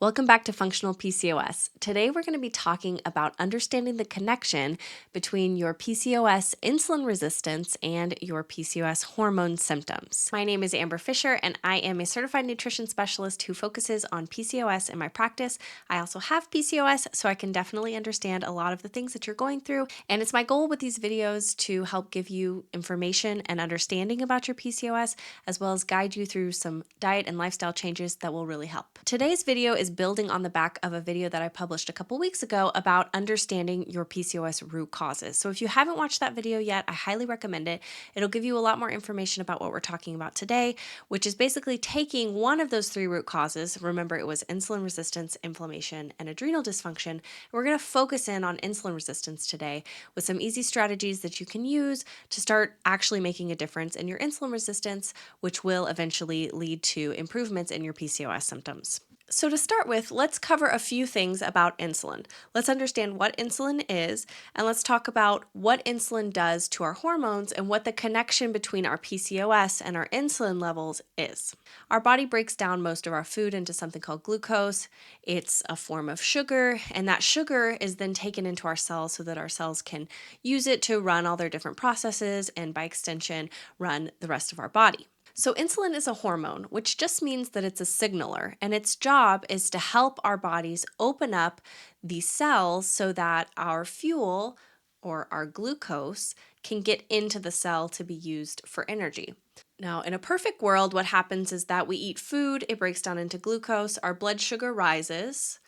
Welcome back to Functional PCOS. Today we're going to be talking about understanding the connection between your PCOS insulin resistance and your PCOS hormone symptoms. My name is Amber Fisher and I am a certified nutrition specialist who focuses on PCOS in my practice. I also have PCOS, so I can definitely understand a lot of the things that you're going through, and it's my goal with these videos to help give you information and understanding about your PCOS, as well as guide you through some diet and lifestyle changes that will really help. Today's video is building on the back of a video that I published a couple weeks ago about understanding your PCOS root causes. So if you haven't watched that video yet, I highly recommend it. It'll give you a lot more information about what we're talking about today, which is basically taking one of those three root causes. Remember, it was insulin resistance, inflammation, and adrenal dysfunction. We're going to focus in on insulin resistance today with some easy strategies that you can use to start actually making a difference in your insulin resistance, which will eventually lead to improvements in your PCOS symptoms. So to start with, let's cover a few things about insulin. Let's understand what insulin is, and let's talk about what insulin does to our hormones and what the connection between our PCOS and our insulin levels is. Our body breaks down most of our food into something called glucose. It's a form of sugar, and that sugar is then taken into our cells so that our cells can use it to run all their different processes and, by extension, run the rest of our body. So insulin is a hormone, which just means that it's a signaler, and its job is to help our bodies open up these cells so that our fuel, or our glucose, can get into the cell to be used for energy. Now, in a perfect world, what happens is that we eat food, it breaks down into glucose, our blood sugar rises,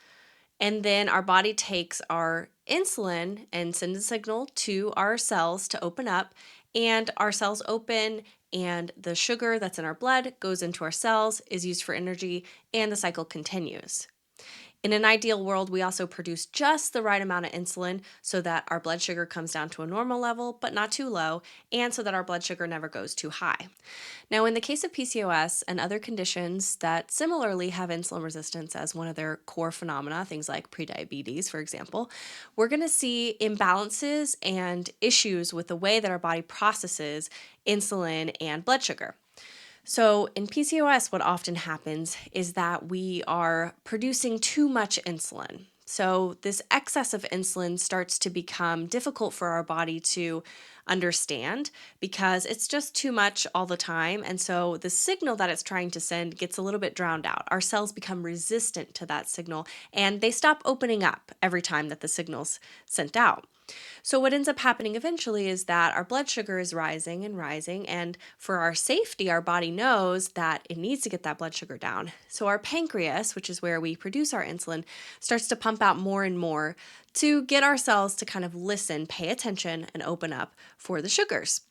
and then our body takes our insulin and sends a signal to our cells to open up, and our cells open, and the sugar that's in our blood goes into our cells, is used for energy, and the cycle continues. In an ideal world, we also produce just the right amount of insulin so that our blood sugar comes down to a normal level, but not too low, and so that our blood sugar never goes too high. Now, in the case of PCOS and other conditions that similarly have insulin resistance as one of their core phenomena, things like prediabetes, for example, we're going to see imbalances and issues with the way that our body processes insulin and blood sugar. So in PCOS, what often happens is that we are producing too much insulin. So this excess of insulin starts to become difficult for our body to understand because it's just too much all the time. And so the signal that it's trying to send gets a little bit drowned out. Our cells become resistant to that signal and they stop opening up every time that the signal's sent out. So what ends up happening eventually is that our blood sugar is rising and rising, and for our safety, our body knows that it needs to get that blood sugar down. So our pancreas, which is where we produce our insulin, starts to pump out more and more to get our cells to kind of listen, pay attention, and open up for the sugars.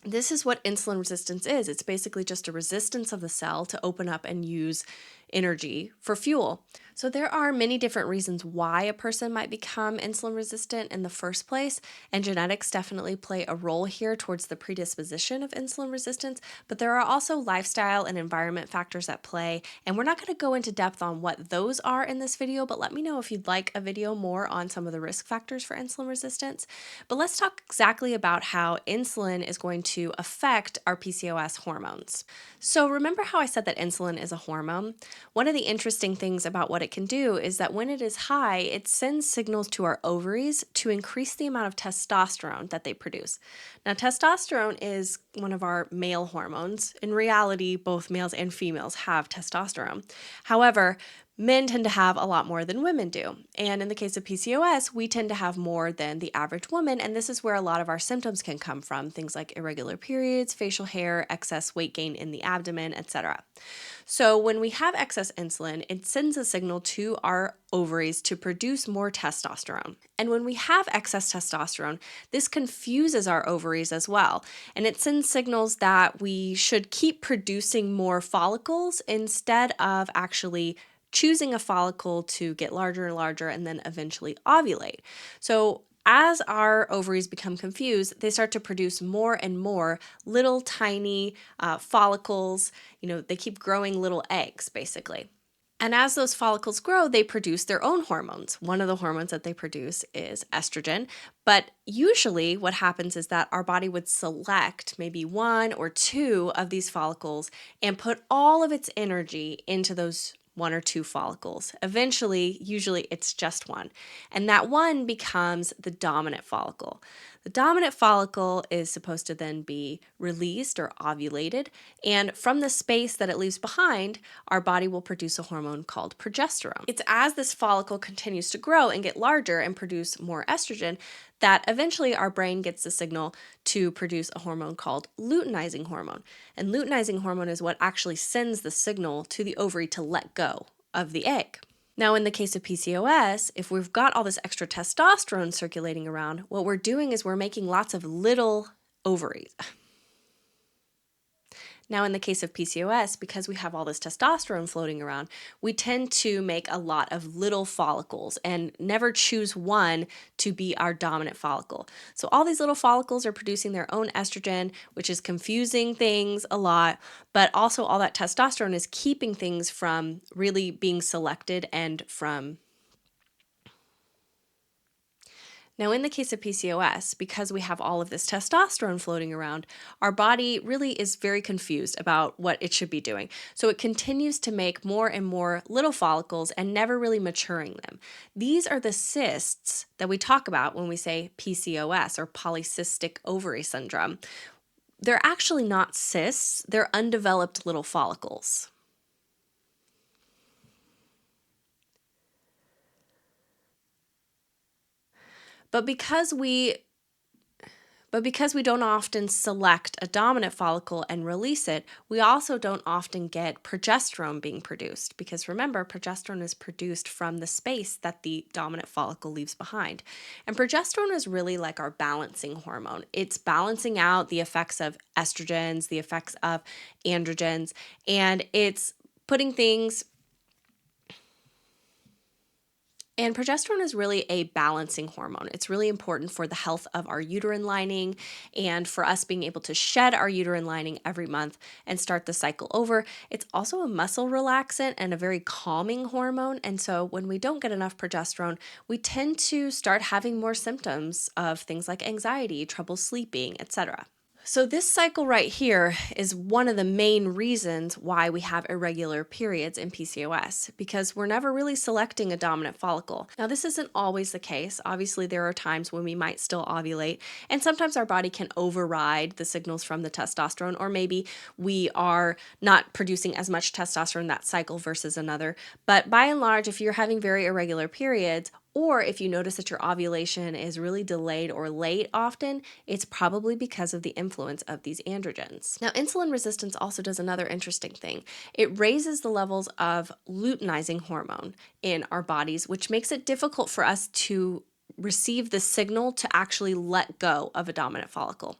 This is what insulin resistance is. It's basically just a resistance of the cell to open up and use energy for fuel. So there are many different reasons why a person might become insulin resistant in the first place, and genetics definitely play a role here towards the predisposition of insulin resistance, but there are also lifestyle and environment factors at play, and we're not going to go into depth on what those are in this video, but let me know if you'd like a video more on some of the risk factors for insulin resistance. But let's talk exactly about how insulin is going to affect our PCOS hormones. So remember how I said that insulin is a hormone? One of the interesting things about what it can do is that when it is high, it sends signals to our ovaries to increase the amount of testosterone that they produce. Now, testosterone is one of our male hormones. In reality, both males and females have testosterone. However, men tend to have a lot more than women do. And in the case of PCOS, we tend to have more than the average woman, and this is where a lot of our symptoms can come from, things like irregular periods, facial hair, excess weight gain in the abdomen, etc. So when we have excess insulin, it sends a signal to our ovaries to produce more testosterone. And when we have excess testosterone, this confuses our ovaries as well. And it sends signals that we should keep producing more follicles instead of actually choosing a follicle to get larger and larger and then eventually ovulate. So as our ovaries become confused, they start to produce more and more little tiny follicles. They keep growing little eggs, basically. And as those follicles grow, they produce their own hormones. One of the hormones that they produce is estrogen. But usually what happens is that our body would select maybe one or two of these follicles and put all of its energy into those 1 or 2 follicles. Eventually, usually it's just one. And that one becomes the dominant follicle. The dominant follicle is supposed to then be released or ovulated, and from the space that it leaves behind, our body will produce a hormone called progesterone. It's as this follicle continues to grow and get larger and produce more estrogen that eventually our brain gets the signal to produce a hormone called luteinizing hormone. And luteinizing hormone is what actually sends the signal to the ovary to let go of the egg. Now, in the case of PCOS, if we've got all this extra testosterone circulating around, what we're doing is we're making lots of little ovaries. Now, in the case of PCOS, because we have all this testosterone floating around, we tend to make a lot of little follicles and never choose one to be our dominant follicle. So all these little follicles are producing their own estrogen, which is confusing things a lot, but also all that testosterone is keeping things from really being selected and from. Now, in the case of PCOS, because we have all of this testosterone floating around, our body really is very confused about what it should be doing. So it continues to make more and more little follicles and never really maturing them. These are the cysts that we talk about when we say PCOS or polycystic ovary syndrome. They're actually not cysts, they're undeveloped little follicles. But because we don't often select a dominant follicle and release it, we also don't often get progesterone being produced, because remember, progesterone is produced from the space that the dominant follicle leaves behind. And progesterone is really like our balancing hormone. It's balancing out the effects of estrogens, the effects of androgens, and it's putting things. And progesterone is really a balancing hormone. It's really important for the health of our uterine lining and for us being able to shed our uterine lining every month and start the cycle over. It's also a muscle relaxant and a very calming hormone. And so when we don't get enough progesterone, we tend to start having more symptoms of things like anxiety, trouble sleeping, etc. So this cycle right here is one of the main reasons why we have irregular periods in PCOS, because we're never really selecting a dominant follicle. Now, this isn't always the case. Obviously, there are times when we might still ovulate, and sometimes our body can override the signals from the testosterone, or maybe we are not producing as much testosterone that cycle versus another. But by and large, if you're having very irregular periods, or if you notice that your ovulation is really delayed or late often, it's probably because of the influence of these androgens. Now, insulin resistance also does another interesting thing. It raises the levels of luteinizing hormone in our bodies, which makes it difficult for us to receive the signal to actually let go of a dominant follicle.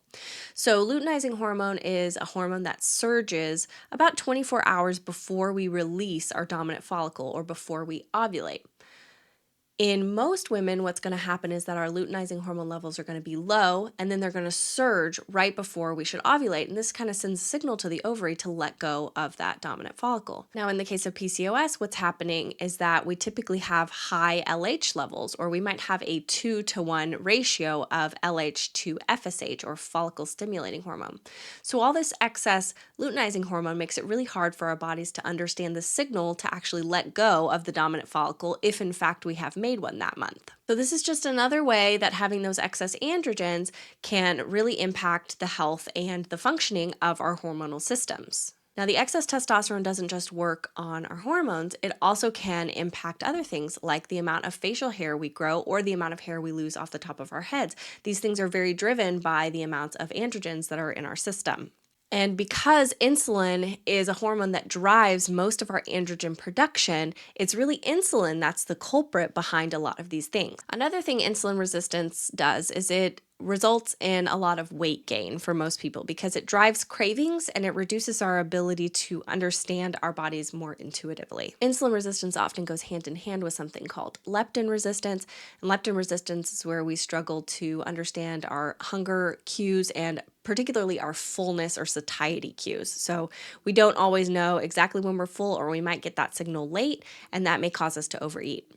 So luteinizing hormone is a hormone that surges about 24 hours before we release our dominant follicle or before we ovulate. In most women, what's going to happen is that our luteinizing hormone levels are going to be low, and then they're going to surge right before we should ovulate. And this kind of sends a signal to the ovary to let go of that dominant follicle. Now, in the case of PCOS, what's happening is that we typically have high LH levels, or we might have a 2-to-1 ratio of LH to FSH, or follicle stimulating hormone. So all this excess luteinizing hormone makes it really hard for our bodies to understand the signal to actually let go of the dominant follicle if in fact we have made one that month. So this is just another way that having those excess androgens can really impact the health and the functioning of our hormonal systems. Now, the excess testosterone doesn't just work on our hormones, it also can impact other things like the amount of facial hair we grow or the amount of hair we lose off the top of our heads. These things are very driven by the amounts of androgens that are in our system. And because insulin is a hormone that drives most of our androgen production, it's really insulin that's the culprit behind a lot of these things. Another thing insulin resistance does is it results in a lot of weight gain for most people because it drives cravings and it reduces our ability to understand our bodies more intuitively. Insulin resistance often goes hand in hand with something called leptin resistance. And leptin resistance is where we struggle to understand our hunger cues and particularly our fullness or satiety cues. So we don't always know exactly when we're full, or we might get that signal late, and that may cause us to overeat.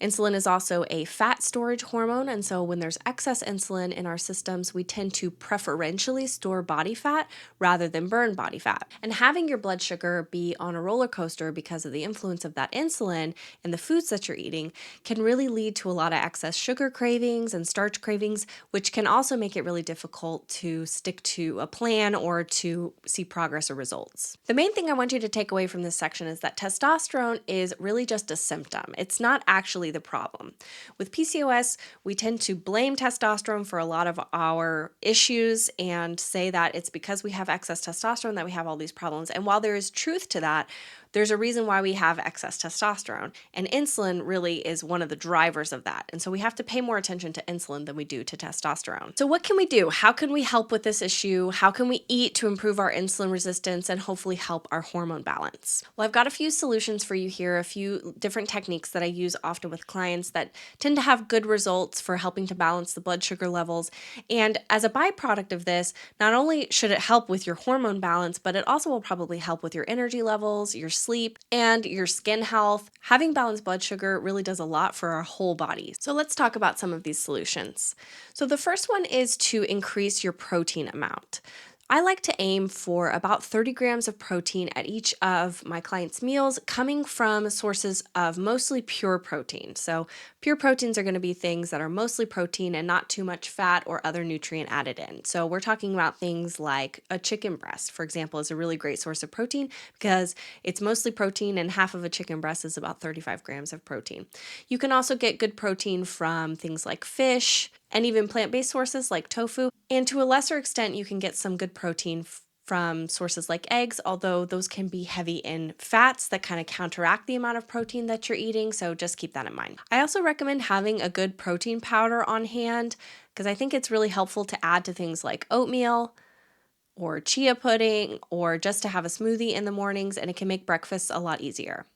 Insulin is also a fat storage hormone, and so when there's excess insulin in our systems, we tend to preferentially store body fat rather than burn body fat. And having your blood sugar be on a roller coaster because of the influence of that insulin and the foods that you're eating can really lead to a lot of excess sugar cravings and starch cravings, which can also make it really difficult to stick to a plan or to see progress or results. The main thing I want you to take away from this section is that testosterone is really just a symptom. It's not actually the problem. With PCOS, we tend to blame testosterone for a lot of our issues and say that it's because we have excess testosterone that we have all these problems. And while there is truth to that, there's a reason why we have excess testosterone, and insulin really is one of the drivers of that. And so we have to pay more attention to insulin than we do to testosterone. So what can we do? How can we help with this issue? How can we eat to improve our insulin resistance and hopefully help our hormone balance? Well, I've got a few solutions for you here, a few different techniques that I use often with clients that tend to have good results for helping to balance the blood sugar levels. And as a byproduct of this, not only should it help with your hormone balance, but it also will probably help with your energy levels, your sleep, and your skin health. Having balanced blood sugar really does a lot for our whole body. So let's talk about some of these solutions. So the first one is to increase your protein amount. I like to aim for about 30 grams of protein at each of my clients' meals, coming from sources of mostly pure protein. So pure proteins are going to be things that are mostly protein and not too much fat or other nutrient added in. So we're talking about things like a chicken breast, for example, is a really great source of protein because it's mostly protein, and half of a chicken breast is about 35 grams of protein. You can also get good protein from things like fish and even plant-based sources like tofu. And to a lesser extent, you can get some good protein from sources like eggs, although those can be heavy in fats that kind of counteract the amount of protein that you're eating, so just keep that in mind. I also recommend having a good protein powder on hand because I think it's really helpful to add to things like oatmeal or chia pudding or just to have a smoothie in the mornings, and it can make breakfast a lot easier.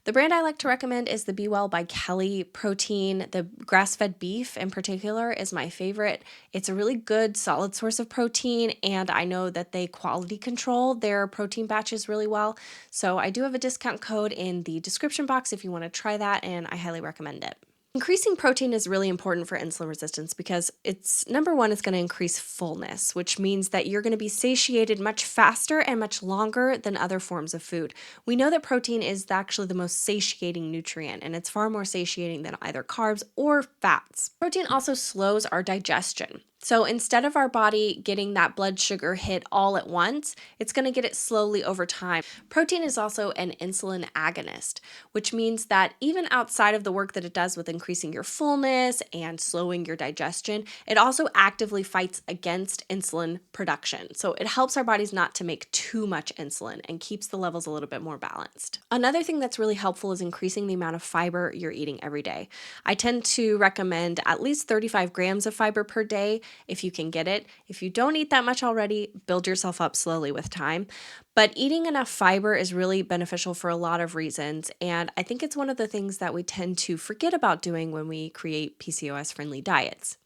The brand I like to recommend is the Be Well by Kelly protein. The grass-fed beef in particular is my favorite. It's a really good, solid source of protein, and I know that they quality control their protein batches really well. So I do have a discount code in the description box if you want to try that, and I highly recommend it. Increasing protein is really important for insulin resistance because it's number one, it's going to increase fullness, which means that you're going to be satiated much faster and much longer than other forms of food. We know that protein is actually the most satiating nutrient, and it's far more satiating than either carbs or fats. Protein also slows our digestion. So instead of our body getting that blood sugar hit all at once, it's going to get it slowly over time. Protein is also an insulin agonist, which means that even outside of the work that it does with increasing your fullness and slowing your digestion, it also actively fights against insulin production. So it helps our bodies not to make too much insulin and keeps the levels a little bit more balanced. Another thing that's really helpful is increasing the amount of fiber you're eating every day. I tend to recommend at least 35 grams of fiber per day if you can get it. If you don't eat that much already, build yourself up slowly with time. But eating enough fiber is really beneficial for a lot of reasons, and I think it's one of the things that we tend to forget about doing when we create PCOS-friendly diets.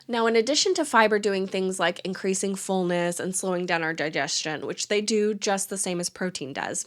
Now, in addition to fiber doing things like increasing fullness and slowing down our digestion, which they do just the same as protein does,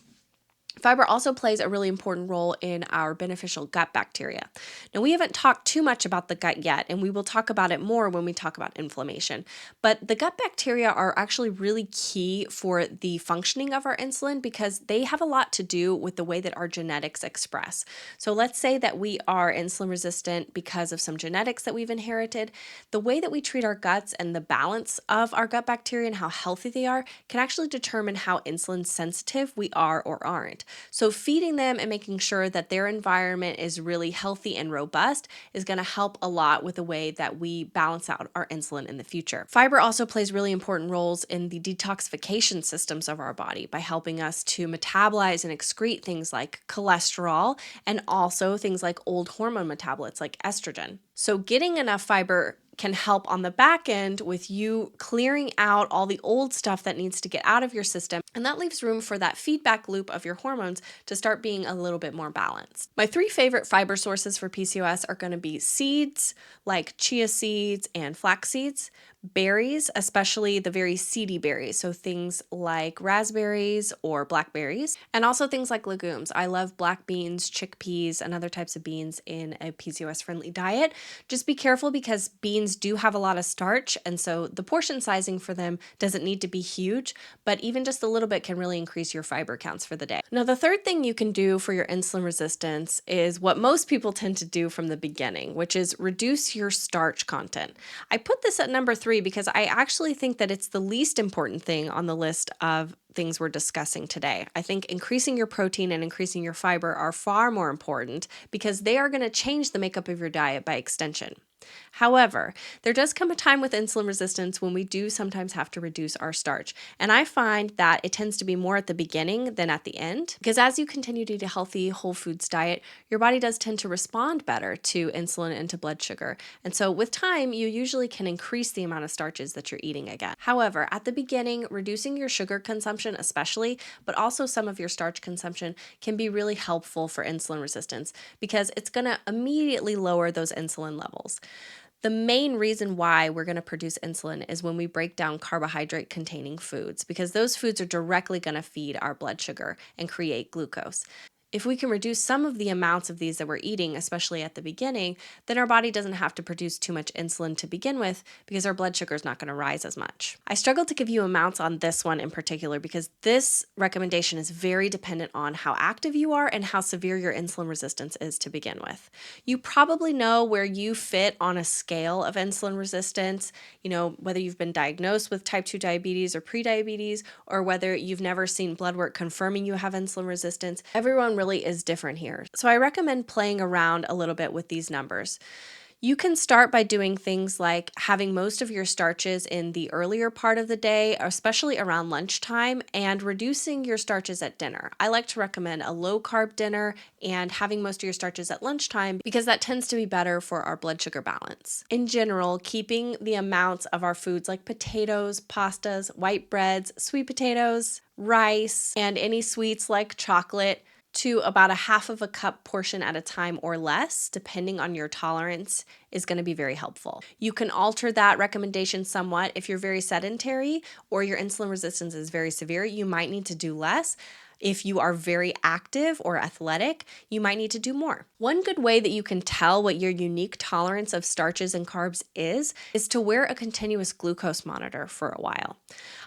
fiber also plays a really important role in our beneficial gut bacteria. Now, we haven't talked too much about the gut yet, and we will talk about it more when we talk about inflammation. But the gut bacteria are actually really key for the functioning of our insulin because they have a lot to do with the way that our genetics express. So let's say that we are insulin resistant because of some genetics that we've inherited. The way that we treat our guts and the balance of our gut bacteria and how healthy they are can actually determine how insulin sensitive we are or aren't. So feeding them and making sure that their environment is really healthy and robust is going to help a lot with the way that we balance out our insulin in the future. Fiber also plays really important roles in the detoxification systems of our body by helping us to metabolize and excrete things like cholesterol and also things like old hormone metabolites like estrogen. So getting enough fiber can help on the back end with you clearing out all the old stuff that needs to get out of your system. And that leaves room for that feedback loop of your hormones to start being a little bit more balanced. My 3 favorite fiber sources for PCOS are going to be seeds like chia seeds and flax seeds, Berries, especially the very seedy berries, so things like raspberries or blackberries, and also things like legumes. I love black beans, chickpeas, and other types of beans in a PCOS-friendly diet. Just be careful because beans do have a lot of starch, and so the portion sizing for them doesn't need to be huge, but even just a little bit can really increase your fiber counts for the day. Now, the third thing you can do for your insulin resistance is what most people tend to do from the beginning, which is reduce your starch content. I put this at number 3 because I actually think that it's the least important thing on the list of things we're discussing today. I think increasing your protein and increasing your fiber are far more important because they are going to change the makeup of your diet by extension. However, there does come a time with insulin resistance when we do sometimes have to reduce our starch. And I find that it tends to be more at the beginning than at the end, because as you continue to eat a healthy whole foods diet, your body does tend to respond better to insulin and to blood sugar. And so with time, you usually can increase the amount of starches that you're eating again. However, at the beginning, reducing your sugar consumption especially, but also some of your starch consumption can be really helpful for insulin resistance because it's going to immediately lower those insulin levels. The main reason why we're going to produce insulin is when we break down carbohydrate containing foods, because those foods are directly going to feed our blood sugar and create glucose. If we can reduce some of the amounts of these that we're eating, especially at the beginning, then our body doesn't have to produce too much insulin to begin with because our blood sugar is not going to rise as much. I struggle to give you amounts on this one in particular because this recommendation is very dependent on how active you are and how severe your insulin resistance is to begin with. You probably know where you fit on a scale of insulin resistance, whether you've been diagnosed with type 2 diabetes or prediabetes, or whether you've never seen blood work confirming you have insulin resistance. Everyone really is different here. So I recommend playing around a little bit with these numbers. You can start by doing things like having most of your starches in the earlier part of the day, especially around lunchtime, and reducing your starches at dinner. I like to recommend a low-carb dinner and having most of your starches at lunchtime because that tends to be better for our blood sugar balance. In general, keeping the amounts of our foods like potatoes, pastas, white breads, sweet potatoes, rice, and any sweets like chocolate to about a half of a cup portion at a time or less, depending on your tolerance, is going to be very helpful. You can alter that recommendation somewhat if you're very sedentary or your insulin resistance is very severe. You might need to do less. If you are very active or athletic, you might need to do more. One good way that you can tell what your unique tolerance of starches and carbs is to wear a continuous glucose monitor for a while.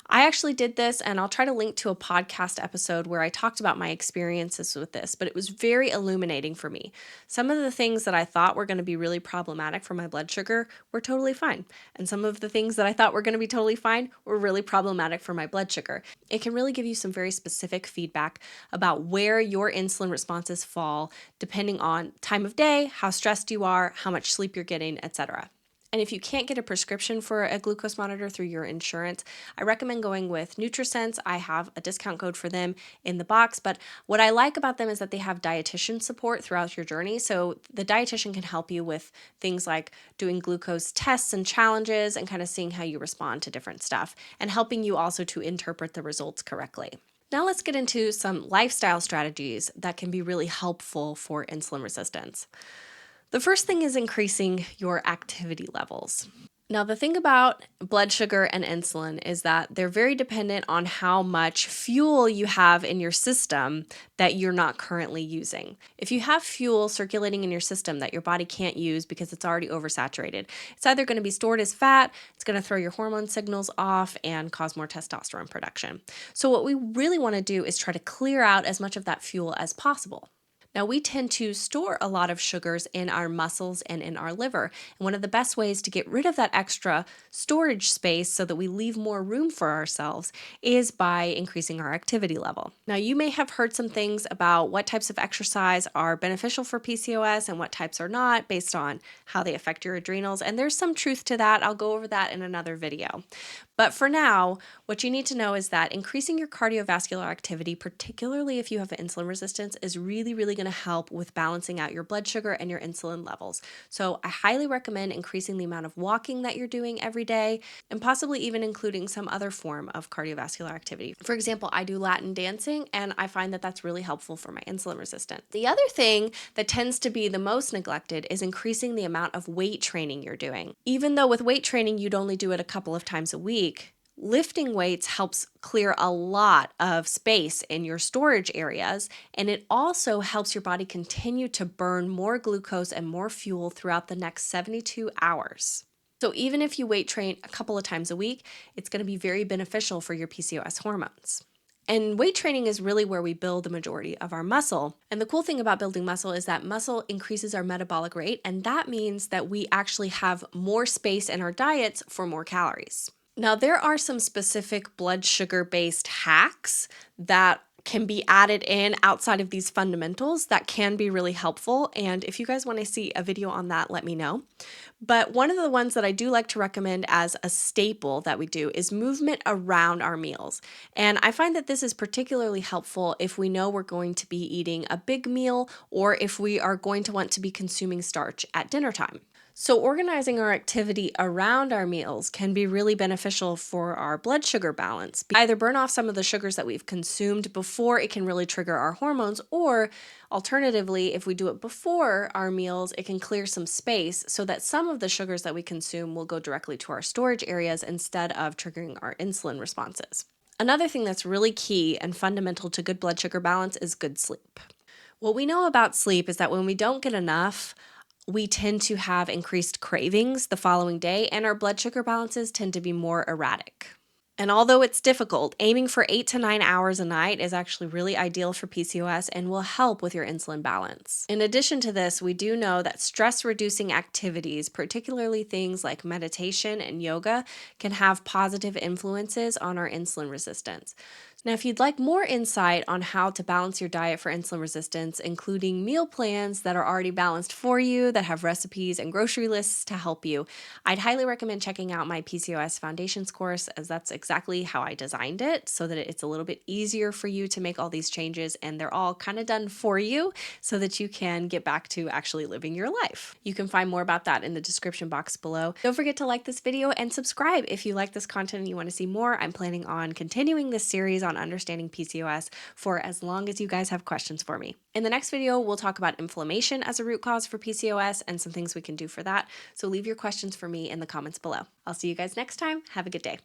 I actually did this, and I'll try to link to a podcast episode where I talked about my experiences with this, but it was very illuminating for me. Some of the things that I thought were going to be really problematic for my blood sugar were totally fine, and some of the things that I thought were going to be totally fine were really problematic for my blood sugar. It can really give you some very specific feedback about where your insulin responses fall, depending on time of day, how stressed you are, how much sleep you're getting, etc. And if you can't get a prescription for a glucose monitor through your insurance, I recommend going with NutriSense. I have a discount code for them in the box, but what I like about them is that they have dietitian support throughout your journey. So the dietitian can help you with things like doing glucose tests and challenges and kind of seeing how you respond to different stuff and helping you also to interpret the results correctly. Now let's get into some lifestyle strategies that can be really helpful for insulin resistance. The first thing is increasing your activity levels. Now, the thing about blood sugar and insulin is that they're very dependent on how much fuel you have in your system that you're not currently using. If you have fuel circulating in your system that your body can't use because it's already oversaturated, it's either going to be stored as fat, it's going to throw your hormone signals off and cause more testosterone production. So what we really want to do is try to clear out as much of that fuel as possible. Now, we tend to store a lot of sugars in our muscles and in our liver. And one of the best ways to get rid of that extra storage space so that we leave more room for ourselves is by increasing our activity level. Now, you may have heard some things about what types of exercise are beneficial for PCOS and what types are not based on how they affect your adrenals. And there's some truth to that. I'll go over that in another video. But for now, what you need to know is that increasing your cardiovascular activity, particularly if you have insulin resistance, is really going going to help with balancing out your blood sugar and your insulin levels. So I highly recommend increasing the amount of walking that you're doing every day and possibly even including some other form of cardiovascular activity. For example, I do Latin dancing and I find that that's really helpful for my insulin resistance. The other thing that tends to be the most neglected is increasing the amount of weight training you're doing. Even though with weight training you'd only do it a couple of times a week, lifting weights helps clear a lot of space in your storage areas, and it also helps your body continue to burn more glucose and more fuel throughout the next 72 hours. So even if you weight train a couple of times a week, it's going to be very beneficial for your PCOS hormones. And weight training is really where we build the majority of our muscle. And the cool thing about building muscle is that muscle increases our metabolic rate, and that means that we actually have more space in our diets for more calories. Now, there are some specific blood sugar-based hacks that can be added in outside of these fundamentals that can be really helpful. And if you guys want to see a video on that, let me know. But one of the ones that I do like to recommend as a staple that we do is movement around our meals. And I find that this is particularly helpful if we know we're going to be eating a big meal or if we are going to want to be consuming starch at dinner time. So organizing our activity around our meals can be really beneficial for our blood sugar balance. Either burn off some of the sugars that we've consumed before it can really trigger our hormones, or alternatively, if we do it before our meals, it can clear some space so that some of the sugars that we consume will go directly to our storage areas instead of triggering our insulin responses. Another thing that's really key and fundamental to good blood sugar balance is good sleep. What we know about sleep is that when we don't get enough, we tend to have increased cravings the following day, and our blood sugar balances tend to be more erratic. And although it's difficult, aiming for 8 to 9 hours a night is actually really ideal for PCOS and will help with your insulin balance. In addition to this, we do know that stress-reducing activities, particularly things like meditation and yoga, can have positive influences on our insulin resistance. Now, if you'd like more insight on how to balance your diet for insulin resistance, including meal plans that are already balanced for you, that have recipes and grocery lists to help you, I'd highly recommend checking out my PCOS Foundations course, as that's exactly how I designed it, so that it's a little bit easier for you to make all these changes, and they're all kind of done for you so that you can get back to actually living your life. You can find more about that in the description box below. Don't forget to like this video and subscribe if you like this content and you want to see more. I'm planning on continuing this series on understanding PCOS for as long as you guys have questions for me. In the next video, we'll talk about inflammation as a root cause for PCOS and some things we can do for that. So leave your questions for me in the comments below. I'll see you guys next time. Have a good day.